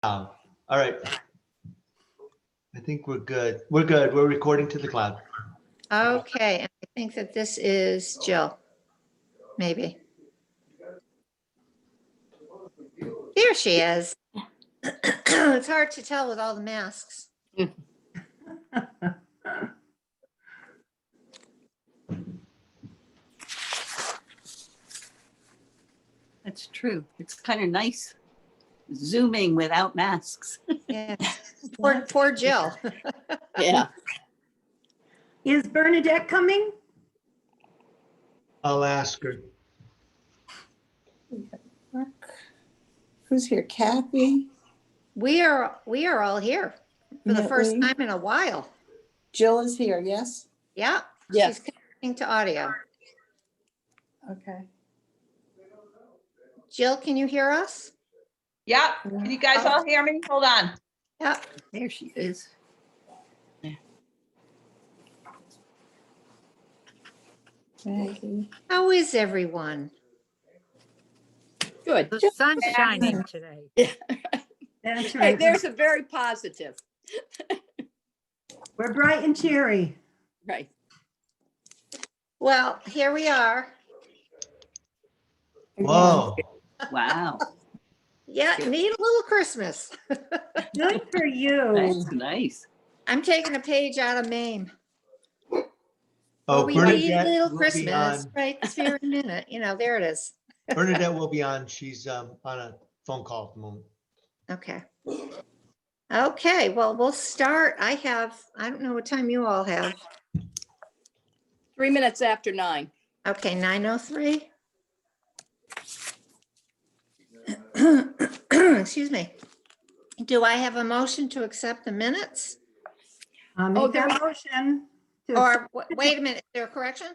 All right. I think we're good. We're good. We're recording to the cloud. Okay, and I think that this is Jill, maybe. There she is. It's hard to tell with all the masks. That's true. It's kind of nice zooming without masks. Yeah, poor Jill. Yeah. Is Bernadette coming? I'll ask her. Who's here? Kathy? We are all here for the first Whitley? time in a while. Jill is here, yes? Yeah. Yes. She's connecting to audio. Okay. Jill, can you hear us? Yeah, can you guys all hear me? Hold on. Yeah. There she is. Maggie. How is everyone? Good. The sun's shining today. That's Hey, right. there's a very positive, We're bright and cheery. right? Well, here we are. Whoa. Wow. Yeah, need a little Christmas. Good for you. That's nice. I'm taking a page out of Mame. Oh, We need a Bernadette little will be Christmas on. right this very minute. You know, there it is. Bernadette will be on. She's on a phone call at the moment. Okay. Okay, well, we'll start. I don't know what time you all have. 3 minutes after 9. Okay, 9:03. Excuse me. Do I have a motion to accept the minutes? I'll Oh, make that motion. to- Or wait a minute, is there a correction?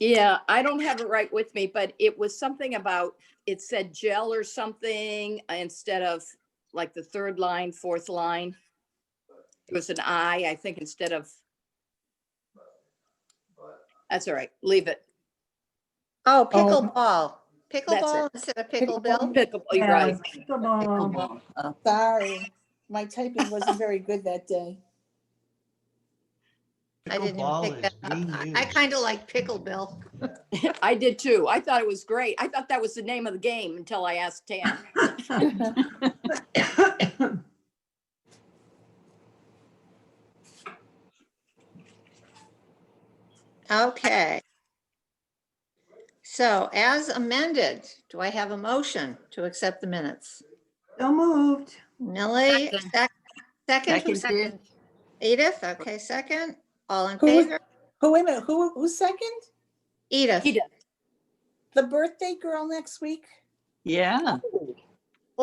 Yeah, I don't have it right with me, but it was something about, it said gel or something instead of like the third line, fourth line. It was an I think, instead of. That's all right, leave it. Oh, pickleball. That's Pickleball it. instead of pickle bill? Pickle, you're Yeah, right. pickleball. Pickleball. Oh, Sorry, my typing wasn't very good that day. I didn't even Pickleball pick is that up. being I used. kind of like pickle bill. I did too. I thought it was great. I thought that was the name of the game until I asked Tam. Okay. So as amended, do I have a motion to accept the minutes? So moved. Millie, Second. second, who Seconded. second? Edith, okay, second. All in Who- favor? Who, wait a minute, who's second? Edith. Edith. The birthday girl next week? yeah.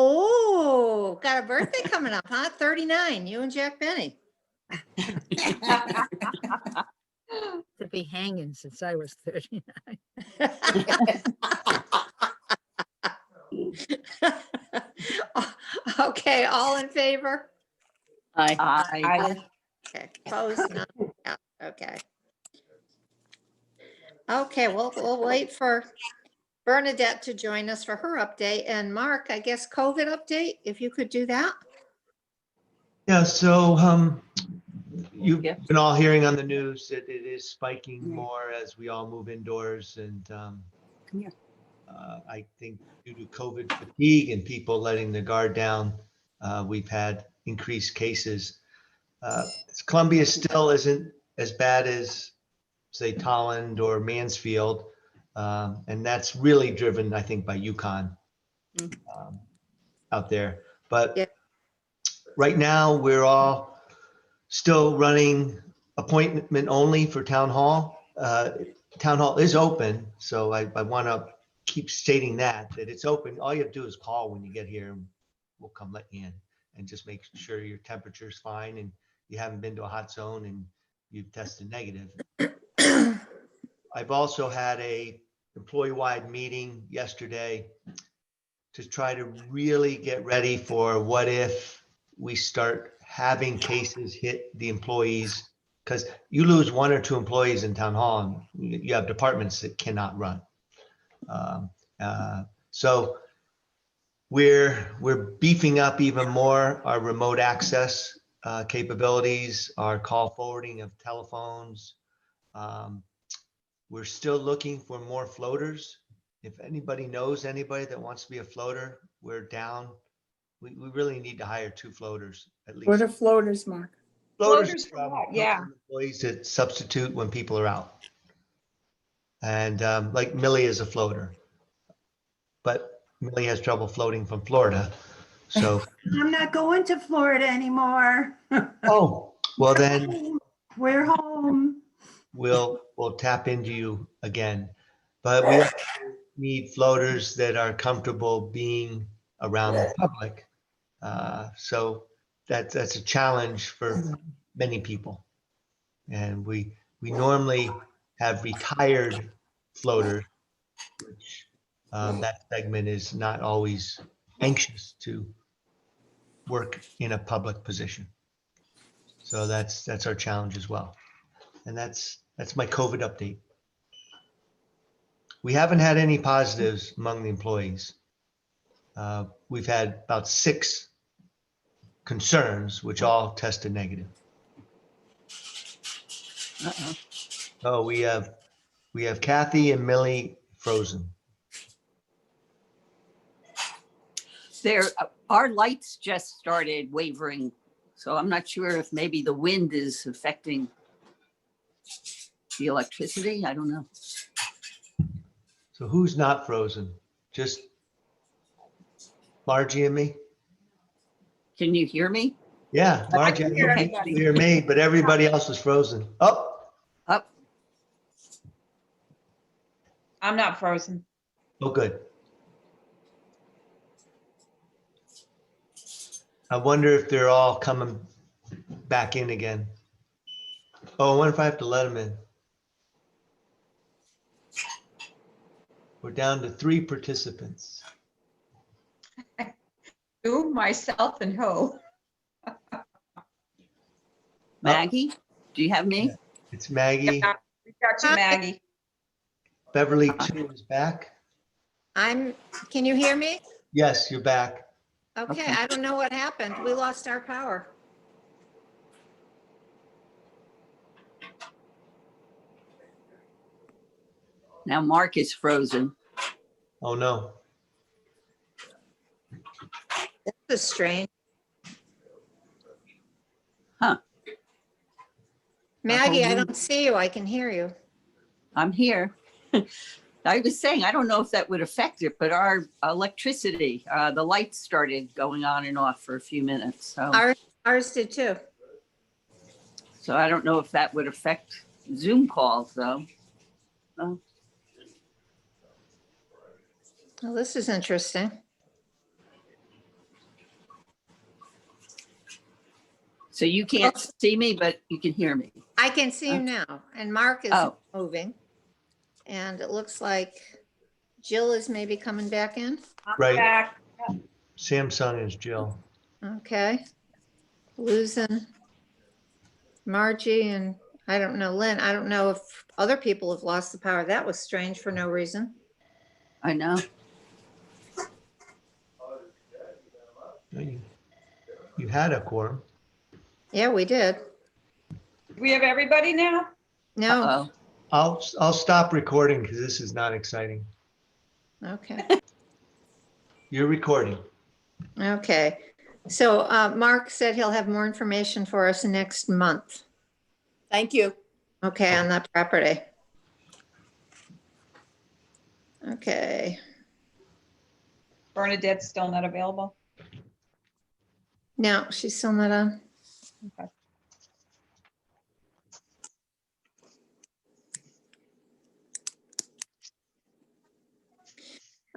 Oh, got a birthday coming up, huh? 39, you and Jack Benny. To be hanging since I was 39. Okay, all in favor? Aye. Okay, opposed, none. Yeah, okay. Okay, we'll wait for Bernadette to join us for her update. And Mark, I guess COVID update, if you could do that? Yeah, so you've Yeah. been all hearing on the news that it is spiking Yeah. more as we all move indoors, and Come here. I think due to COVID fatigue and people letting the guard down, we've had increased cases. Columbia still isn't as bad as, say, Tolland or Mansfield, and that's really driven, I think, by Yukon out there. But Yeah. right now, we're all still running appointment only for town hall. Town hall is open, so I want to keep stating that it's open. All you have to do is call when you get here, and we'll come let you in, and just make sure your temperature's fine and you haven't been to a hot zone and you've tested negative. I've also had a employee-wide meeting yesterday to try to really get ready for what if we start having cases hit the employees, because you lose 1 or 2 employees in town hall and you have departments that cannot run. So We're beefing up even more our remote access capabilities, our call forwarding of telephones. We're still looking for more floaters. If anybody knows anybody that wants to be a floater, we're down. We really need to hire 2 floaters at least. What are floaters, Mark? Floaters for are what? Yeah. employees that substitute when people are out. And like Millie is a floater, but Millie has trouble floating from Florida. So, I'm not going to Florida anymore. oh, well then We're home. we'll tap into you again. But we also need floaters that are comfortable being around the public. So that's a challenge for many people. And we normally have retired floaters, which that segment is not always anxious to work in a public position. So that's our challenge as well. And that's my COVID update. We haven't had any positives among the employees. We've had about 6 concerns, which all tested negative. Uh-oh. Oh, we have Kathy and Millie frozen. Our lights just started wavering, so I'm not sure if maybe the wind is affecting the electricity. I don't know. So who's not frozen? Just Margie and me? Can you hear me? Yeah, Margie, can hear I everybody. hear me, but everybody else is frozen. Oh, Up. I'm not frozen. oh, good. I wonder if they're all coming back in again. Oh, I wonder if I have to let them in. We're down to 3 participants. Who, myself, and who? Maggie, do you have me? It's Maggie. Yeah, we got you, Maggie. Beverly 2 is back. Can you hear me? Yes, you're back. Okay, Okay. I don't know what happened. We lost our power. Now Mark is frozen. Oh, no. This is strange. Huh. Maggie, I room. don't see you. I can hear you. I'm here. I was saying, I don't know if that would affect it, but our electricity, the lights started going on and off for a few minutes. So, Ours did too. so I don't know if that would affect Zoom calls though. Oh, Well, this is interesting. so you can't see me, but you can hear me. I can see you now, and Mark is Oh. moving. And it looks like Jill is maybe coming back in. I'm Right. back. Samsung is Jill. Okay. Losing Margie and I don't know, Lynn. I don't know if other people have lost the power. That was strange for no reason. I know. You had a quorum. Yeah, we did. Do we have everybody now? No, Uh-oh. I'll stop recording because this is not exciting. okay, You're recording. okay. So Mark said he'll have more information for us next month. Thank you. Okay, on that property. Okay, Bernadette's still not available. no, she's still not on. Okay.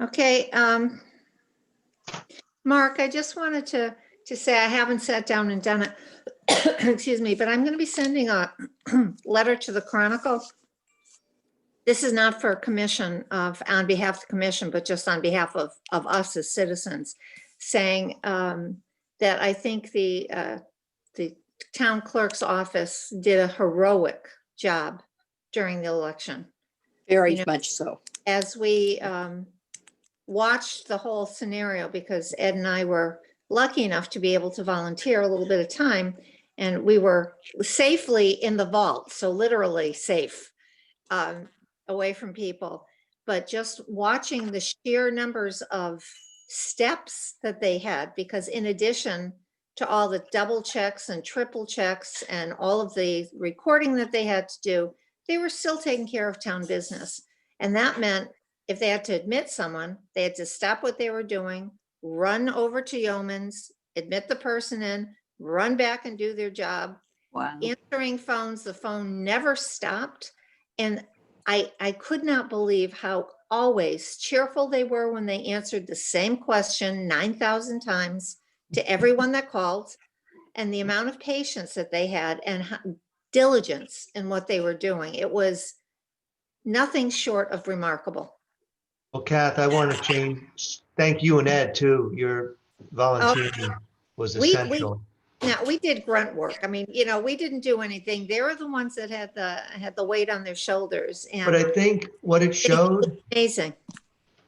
Okay, Mark, I just wanted to say I haven't sat down and done it. Excuse me, but I'm going to be sending a letter to the Chronicle. This is not for commission on behalf of the commission, but just on behalf of us as citizens, saying that I think the town clerk's office did a heroic job during the election. Very You know- much so. As we watched the whole scenario because Ed and I were lucky enough to be able to volunteer a little bit of time. And we were safely in the vault, so literally safe, away from people. But just watching the sheer numbers of steps that they had, because in addition to all the double checks and triple checks and all of the recording that they had to do, they were still taking care of town business. And that meant if they had to admit someone, they had to stop what they were doing, run over to Yeoman's, admit the person in, run back and do their job, Wow. answering phones. The phone never stopped. And I could not believe how always cheerful they were when they answered the same question 9,000 times to everyone that called, and the amount of patience that they had and diligence in what they were doing. It was nothing short of remarkable. Well, Kath, I want to thank you and Ed too. Your volunteering was We- essential. Now, we did grunt work. I mean, we didn't do anything. They were the ones that had the weight on their shoulders, But I and think what it showed, amazing.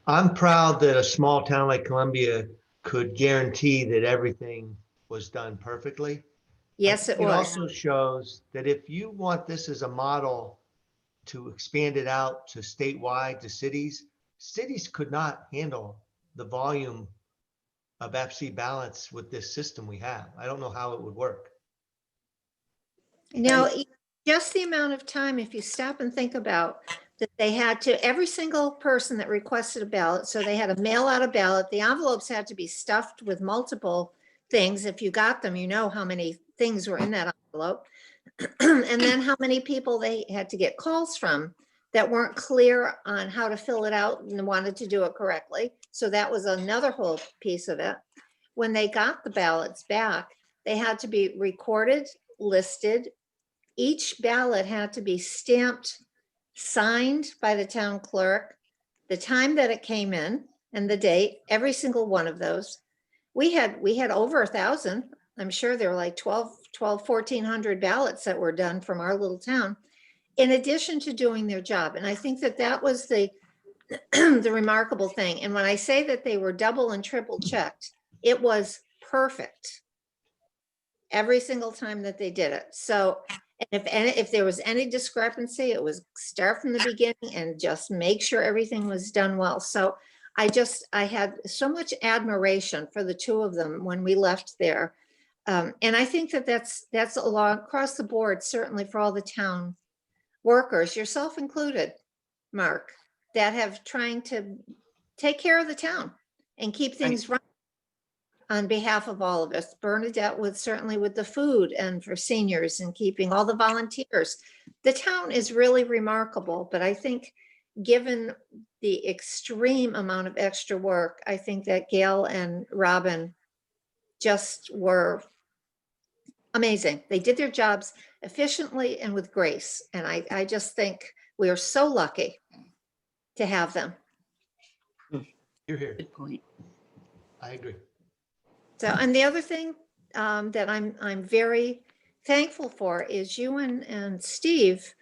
I'm proud that a small town like Columbia could guarantee that everything was done perfectly. Yes, it It was. also shows that if you want this as a model to expand it out to statewide, to cities could not handle the volume of absentee ballots with this system we have. I don't know how it would work. Just the amount of time, if you stop and think about that, they had to, every single person that requested a ballot, so they had to mail out a ballot. The envelopes had to be stuffed with multiple things. If you got them, you know how many things were in that envelope. And then how many people they had to get calls from that weren't clear on how to fill it out and wanted to do it correctly. So that was another whole piece of it. When they got the ballots back, they had to be recorded, listed. Each ballot had to be stamped, signed by the town clerk, the time that it came in and the date, every single one of those. We had over 1,000. I'm sure there were like 1,400 ballots that were done from our little town, in addition to doing their job. And I think that was the remarkable thing. And when I say that they were double and triple checked, it was perfect every single time that they did it. So if there was any discrepancy, it was start from the beginning and just make sure everything was done well. So I had so much admiration for the two of them when we left there. And I think that's across the board, certainly for all the town workers, yourself included, Mark, that have trying to take care of the town and keep things running on behalf of all of us. Bernadette certainly with the food and for seniors and keeping all the volunteers. The town is really remarkable, but I think given the extreme amount of extra work, I think that Gail and Robin just were amazing. They did their jobs efficiently and with grace. And I just think we are so lucky to have them. You're here. Good point. I agree. So, and the other thing that I'm very thankful for is you and Steve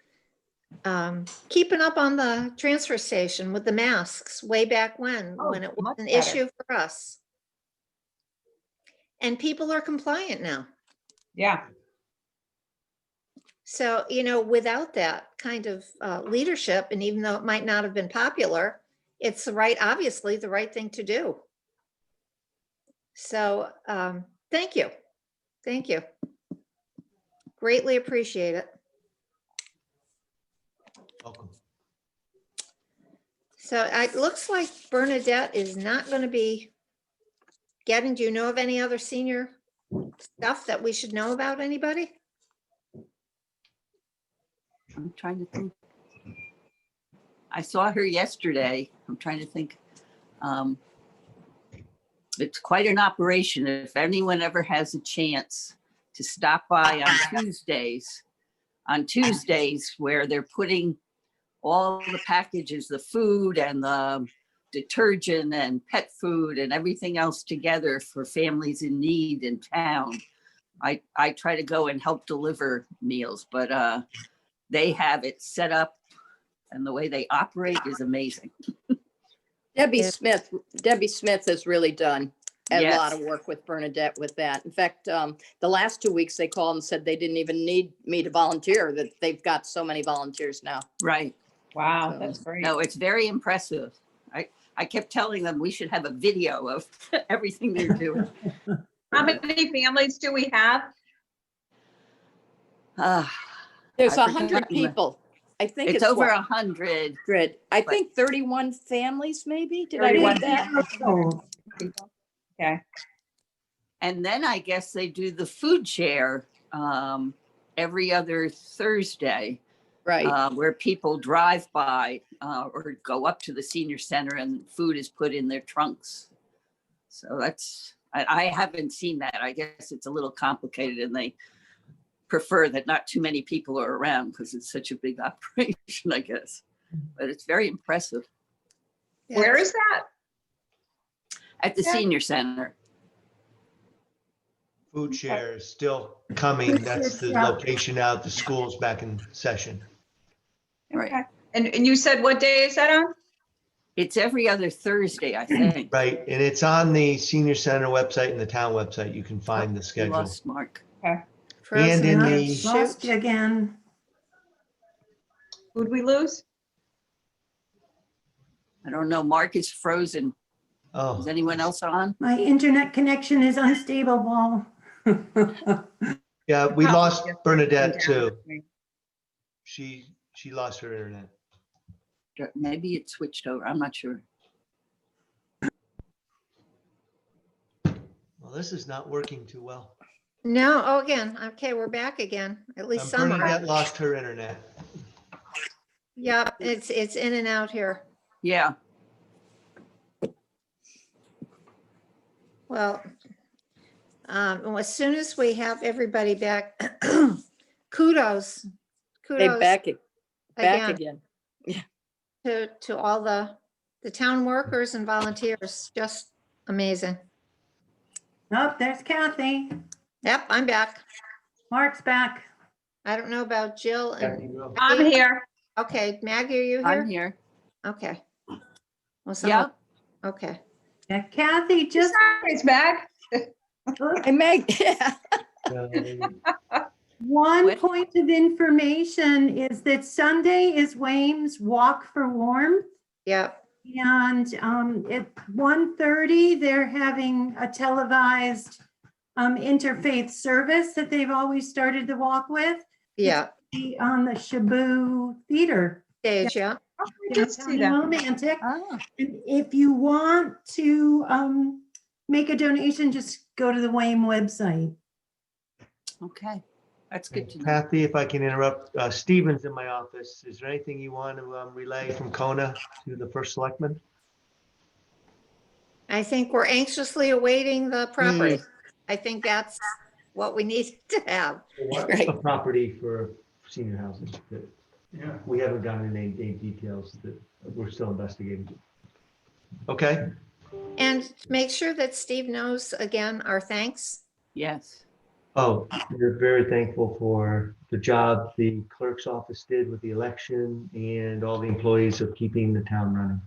keeping up on the transfer station with the masks way back when it was much an better. issue for us. And people are compliant now. Yeah. So, without that kind of leadership, and even though it might not have been popular, it's obviously the right thing to do. So, thank you. Thank you. Greatly appreciate it. Welcome. So it looks like Bernadette is not going to be do you know of any other senior stuff that we should know about? Anybody? I'm trying to think. I saw her yesterday. I'm trying to think. It's quite an operation. If anyone ever has a chance to stop by on Tuesdays where they're putting all the packages, the food and the detergent and pet food and everything else together for families in need in town. I try to go and help deliver meals, but they have it set up and the way they operate is amazing. Debbie Yeah. Smith has really done a lot Yes. of work with Bernadette with that. In fact, the last 2 weeks they called and said they didn't even need me to volunteer, that they've got so many volunteers now. Right. Wow, So, that's great. No, it's very impressive. I kept telling them we should have a video of everything they're doing. How many families do we have? Ah, There's I've 100 forgotten the- people. I think It's it's over what, 100. 100. I but- think 31 families maybe. Did I 31 read that? Households. Okay, And then I guess they do the food share every other Thursday, Right. where people drive by or go up to the senior center and food is put in their trunks. So I haven't seen that. I guess it's a little complicated and they prefer that not too many people are around because it's such a big operation, I guess. But it's very impressive where is that? at the Yeah. senior center. Food share is still coming. That's the Yeah. location out. The school's back in session. Right. Okay. And you said what day is that on? It's every other Thursday, I think. Right, and it's on the senior center website and the town website. You can find the We schedule. lost Mark. And in the- Lost you again. Who'd we lose? I don't know. Mark is frozen. Is Oh, anyone else on? My internet connection is unstable. yeah, we Oh, lost yes. Bernadette too. She lost her internet. Maybe it switched over. I'm not sure. Well, this is not working too well. No, oh, again, okay, we're back again, at least some are. Bernadette lost her internet. Yep, it's in and out here. Yeah. Well, as soon as we have everybody back, kudos They back again again. to all the town workers and volunteers. Just amazing. Oh, there's Kathy. Yep, I'm back. Mark's back. I don't know about Jill and, Kathy, go. I'm here. okay, Maggie, are you I'm here? here. Okay. Well, Yeah. someone, okay. Yeah, Kathy, just It's back. And Meg, yeah. one What? point of information is that Sunday is Wame's Walk for Warmth. Yep, And at 1:30, they're having a televised interfaith service that they've always started the walk with. yeah, On the Shabu Theater. stage, yeah. Oh, I did see that. Romantic. Oh, And if you want to make a donation, just go to the Wayne website. okay. That's good to know. Kathy, if I can interrupt, Stephen's in my office. Is there anything you want to relay from Kona to the first selectman? I think we're anxiously awaiting the property. I think that's what we need to have. What's the property for senior housing? Yeah. We haven't gotten any details that we're still investigating. Okay, And make sure that Steve knows, again, our thanks. Yes. oh, we're very thankful for the job the clerk's office did with the election and all the employees of keeping the town running.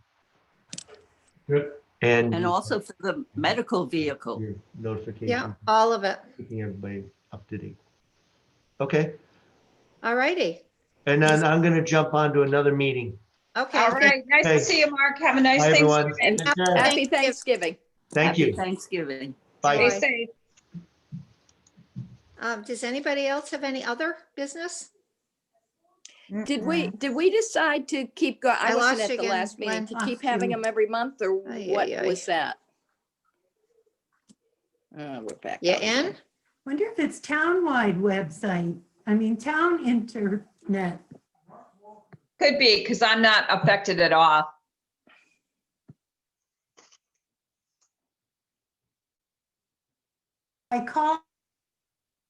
Good. And also for the medical vehicle. Your notification. Yeah, all of it. Keeping everybody up to date. Okay, All righty. and then I'm gonna jump onto another meeting. Okay. All right. Nice Okay. to see you, Mark. Have a nice Bye, everyone. Thanksgiving. And Okay. happy Thanksgiving. Thank Happy you. Thanksgiving. Bye. Stay safe. Does anybody else have any other business? Did we decide to keep going? I I lost wasn't at you the again, last meeting, Len. to Lost keep having you. them every month, or Ay, what ay, ay. was that? We're back. You out again. in? Wonder if it's townwide website. I mean, town internet. Could be, because I'm not affected at all. I called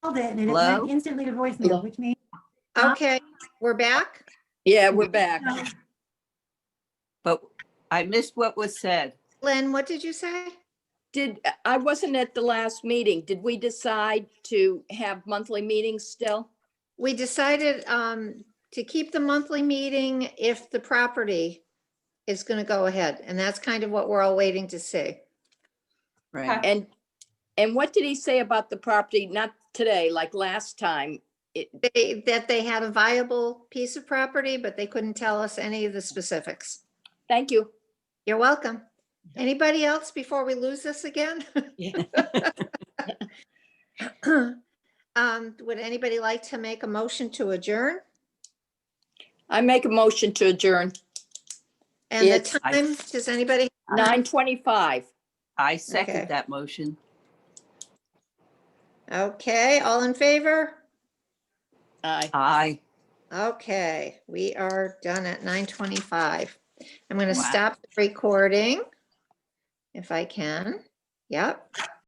it and it Hello? went instantly to Hello? voicemail, which means Okay, we're back. Yeah, we're back. But I missed what was said. Lynn, what did you say? I wasn't at the last meeting. Did we decide to have monthly meetings still? We decided to keep the monthly meeting if the property is going to go ahead. And that's kind of what we're all waiting to see. Right. And what did he say about the property? Not today, like last time. That they had a viable piece of property, but they couldn't tell us any of the specifics. Thank you. You're welcome. Anybody else before we lose this again? Would anybody like to make a motion to adjourn? I make a motion to adjourn. And the It's- time, does anybody? 9:25. I second Okay. that motion. Okay, all in favor? Aye. Aye. Okay, we are done at 9:25. I'm going to Wow. stop the recording if I can. Yep.